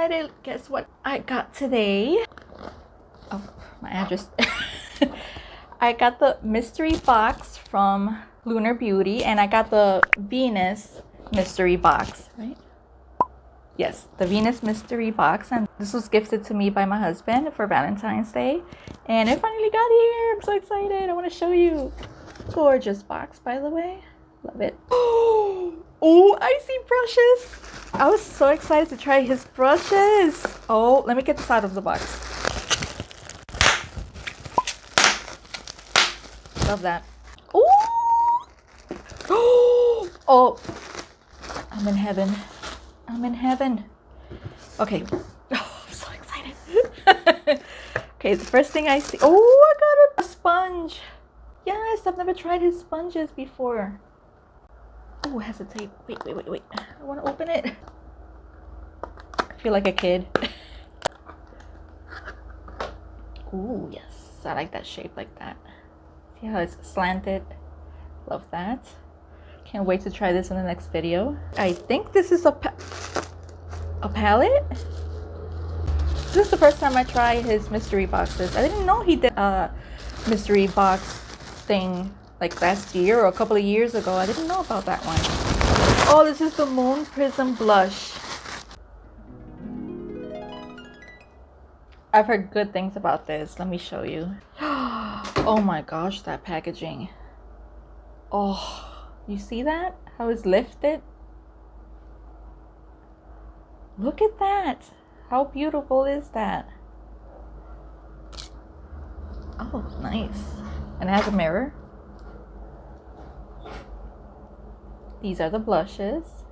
excited. Guess what I got today? Oh, my address. I got the mystery box from Lunar Beauty, and I got the Venus mystery box, right? Yes, the Venus mystery box, and this was gifted to me by my husband for Valentine's Day, and it finally got here. I'm so excited. I want to show you. Gorgeous box, by the way. Love it. Oh, I see brushes. I was so excited to try his brushes. Oh, let me get this out of the box. Love that. Oh, oh, I'm in heaven. I'm in heaven. Okay. Oh, I'm so excited. Okay, the first thing I see. Oh, I got a sponge. Yes, I've never tried his sponges before. Oh, hesitate. Wait. I want to open it. I feel like a kid. Ooh, yes. I like that shape like that. See how it's slanted? Love that. Can't wait to try this in the next video. I think this is a palette. This is the first time I tried his mystery boxes. I didn't know he did a mystery box thing like last year or a couple of years ago. I didn't know about that one. Oh, this is the Moon Prism blush. I've heard good things about this. Let me show you. Oh my gosh, that packaging. Oh, you see that? How it's lifted? Look at that. How beautiful is that? Oh, nice. And it has a mirror. These are the blushes.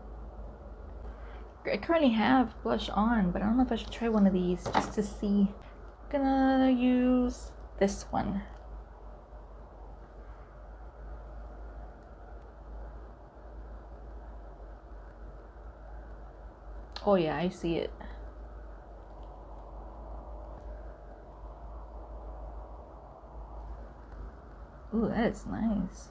I currently have blush on, but I don't know if I should try one of these just to see. I'm gonna use this one. Oh yeah, I see it. Ooh, that is nice.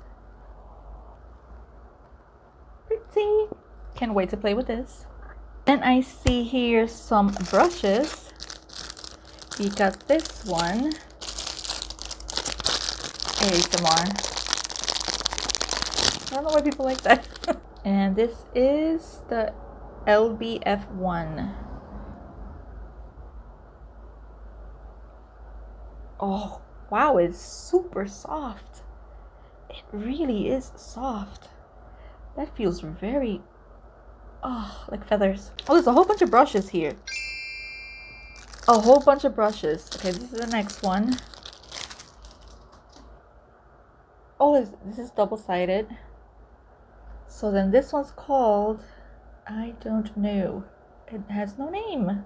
Pretty. Can't wait to play with this. Then I see here some brushes. We got this one. ASMR. I don't know why people like that. And this is the LBF1. Oh, wow, it's super soft. It really is soft. That feels very, oh, like feathers. Oh, there's a whole bunch of brushes here. A whole bunch of brushes. Okay, this is the next one. Oh, this is double-sided. So then this one's called, I don't know. It has no name.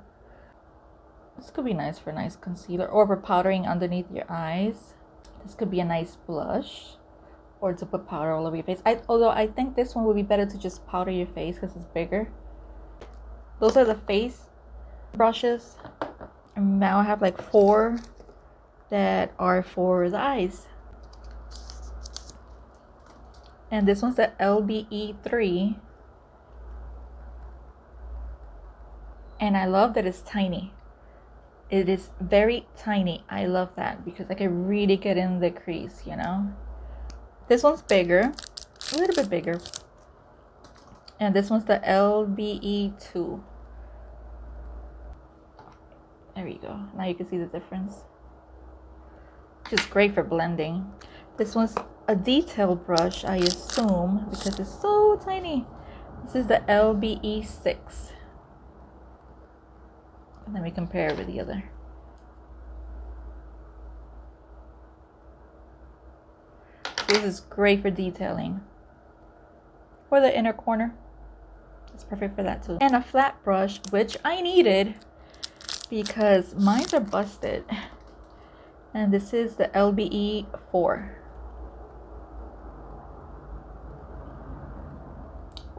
This could be nice for a nice concealer or for powdering underneath your eyes. This could be a nice blush or to put powder all over your face. Although I think this one would be better to just powder your face because it's bigger. Those are the face brushes. And now I have like 4 that are for the eyes. And this one's the LBE3. And I love that it's tiny. It is very tiny. I love that because I can really get in the crease, you know. This one's bigger, a little bit bigger. And this one's the LBE2. There you go. Now you can see the difference. Which is great for blending. This one's a detail brush, I assume, because it's so tiny. This is the LBE6. And then we compare it with the other. This is great for detailing. For the inner corner. It's perfect for that too. And a flat brush, which I needed because mine are busted. And this is the LBE4.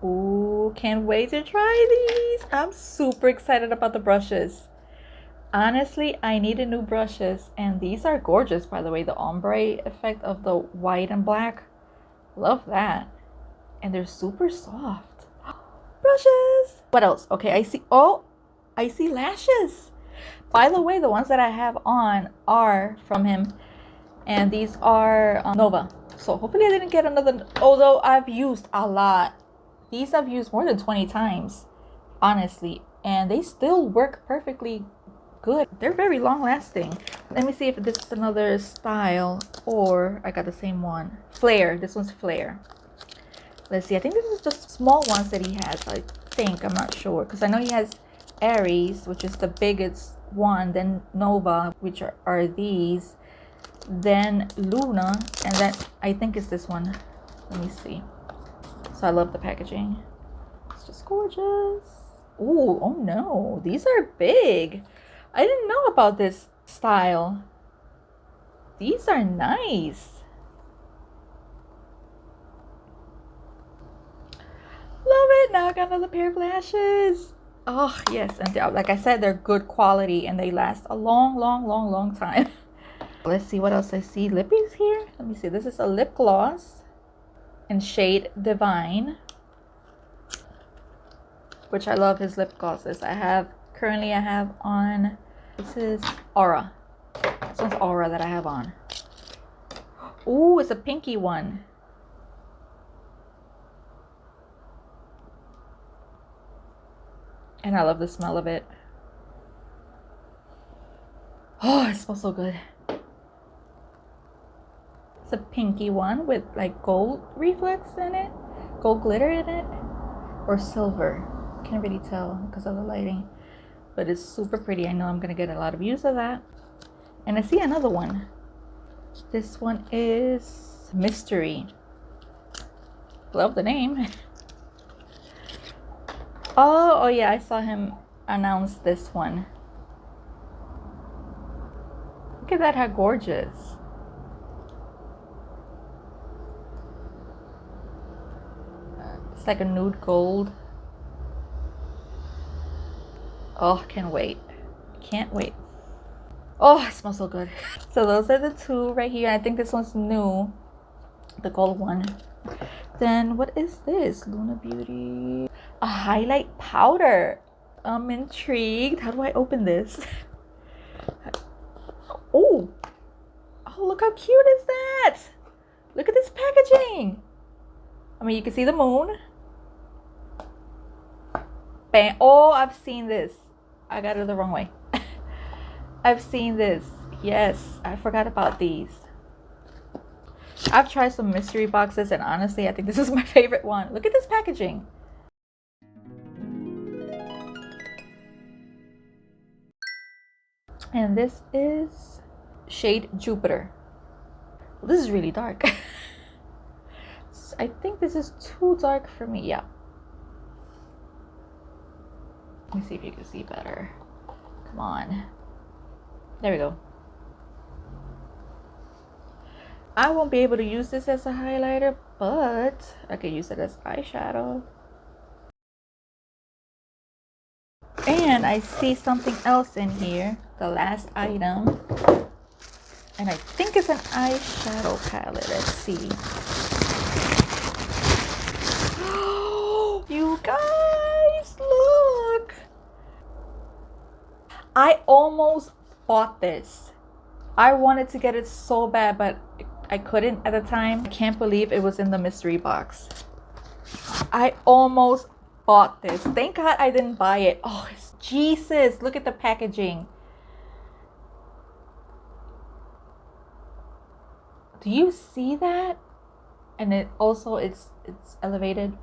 Ooh, can't wait to try these. I'm super excited about the brushes. Honestly, I needed new brushes, and these are gorgeous, by the way. The ombre effect of the white and black. Love that. And they're super soft. Brushes. What else? Okay, I icy lashes. By the way, the ones that I have on are from him, and these are Nova. So hopefully I didn't get another, although I've used a lot. These I've used more than 20 times, honestly, and they still work perfectly good. They're very long lasting. Let me see if this is another style or I got the same one. Flare. This one's Flare. Let's see. I think this is the small ones that he has. I think. I'm not sure. Because I know he has Aries, which is the biggest one. Then Nova, which are these. Then Luna. And then I think it's this one. Let me see. So I love the packaging. It's just gorgeous. Ooh, oh no. These are big. I didn't know about this style. These are nice. Love it. Now I got another pair of lashes. Oh, yes. And like I said, they're good quality and they last a long time. Let's see what else I see. Lippies here. Let me see. This is a lip gloss in shade Divine, which I love his lip glosses. Currently I have on, this is Aura. This one's Aura that I have on. Ooh, it's a pinky one. And I love the smell of it. Oh, it smells so good. It's a pinky one with like gold reflex in it. Gold glitter in it. Or silver. Can't really tell because of the lighting. But it's super pretty. I know I'm going to get a lot of use of that. And I see another one. This one is Mystery. Love the name. Oh yeah, I saw him announce this one. Look at that, how gorgeous. It's like a nude gold. Oh, can't wait. Can't wait. Oh, it smells so good. So those are the two right here. I think this one's new. The gold one. Then what is this? Lunar Beauty. A highlight powder. I'm intrigued. How do I open this? Oh. Oh, look how cute is that? Look at this packaging. I mean, you can see the moon. Bang. Oh, I've seen this. I got it the wrong way. I've seen this. Yes, I forgot about these. I've tried some mystery boxes and honestly, I think this is my favorite one. Look at this packaging. And this is shade Jupiter. Well, this is really dark. I think this is too dark for me. Yeah. Let me see if you can see better. Come on. There we go. I won't be able to use this as a highlighter, but I could use it as eyeshadow. And I see something else in here, the last item. And I think it's an eyeshadow palette. Let's see. You guys, look. I almost bought this. I wanted to get it so bad, but I couldn't at the time. I can't believe it was in the mystery box. I almost bought this. Thank God I didn't buy it. Oh, Jesus, look at the packaging. Do you see that? And it also, it's elevated.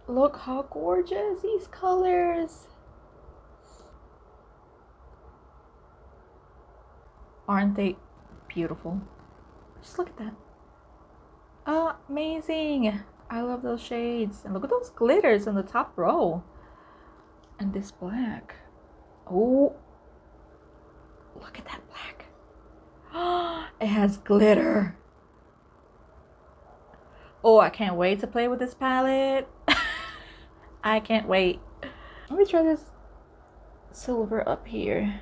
Look how gorgeous these colors. Aren't they beautiful? Just look at that. Amazing. I love those shades. And look at those glitters in the top row. And this black. Oh, look at that black. It has glitter. Oh, I can't wait to play with this palette. I can't wait. Let me try this silver up here.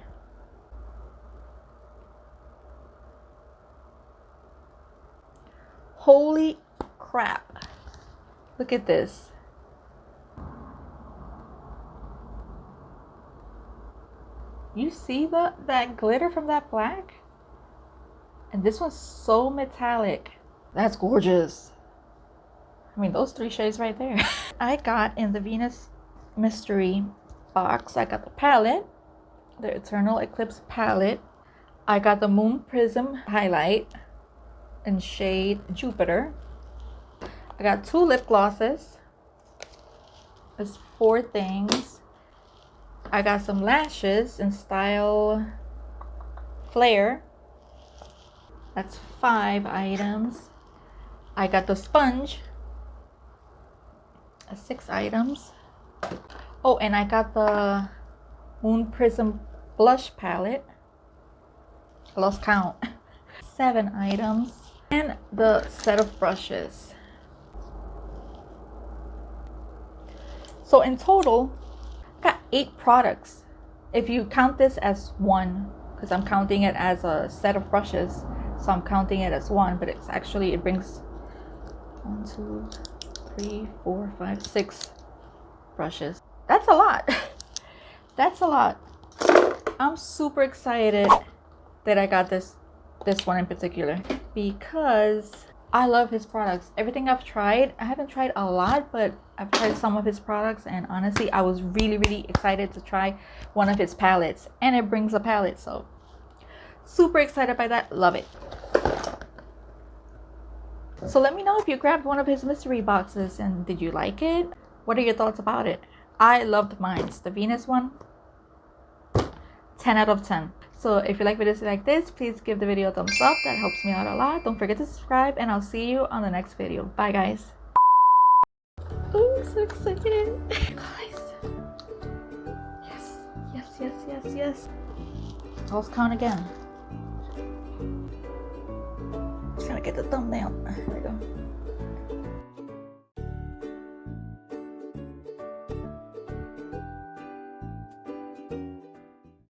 Holy crap. Look at this. You see that glitter from that black? And this one's so metallic. That's gorgeous. I mean, those 3 shades right there. I got in the Venus Mystery box, I got the palette, the Eternal Eclipse palette. I got the Moon Prism highlight in shade Jupiter. I got 2 lip glosses. There's 4 things. I got some lashes in style Flare. That's 5 items. I got the sponge. 6 items. Oh, and I got the Moon Prism blush palette. I lost count. 7 items. And the set of brushes. So in total, I got 8 products. If you count this as one, because I'm counting it as a set of brushes, so I'm counting it as one, but it's actually, it brings 1, 2, 3, 4, 5, 6 brushes. That's a lot. That's a lot. I'm super excited that I got this one in particular because I love his products. Everything I've tried, I haven't tried a lot, but I've tried some of his products, and honestly, I was really excited to try one of his palettes, and it brings a palette, so super excited by that. Love it. So let me know if you grabbed one of his mystery boxes and did you like it? What are your thoughts about it? I loved mine. The Venus one, 10 out of 10. So if you like videos like this, please give the video a thumbs up. That helps me out a lot. Don't forget to subscribe, and I'll see you on the next video. Bye, guys. Oh, I'm so excited. Guys. Yes. Let's count again. Just gonna get the thumbnail. There we go.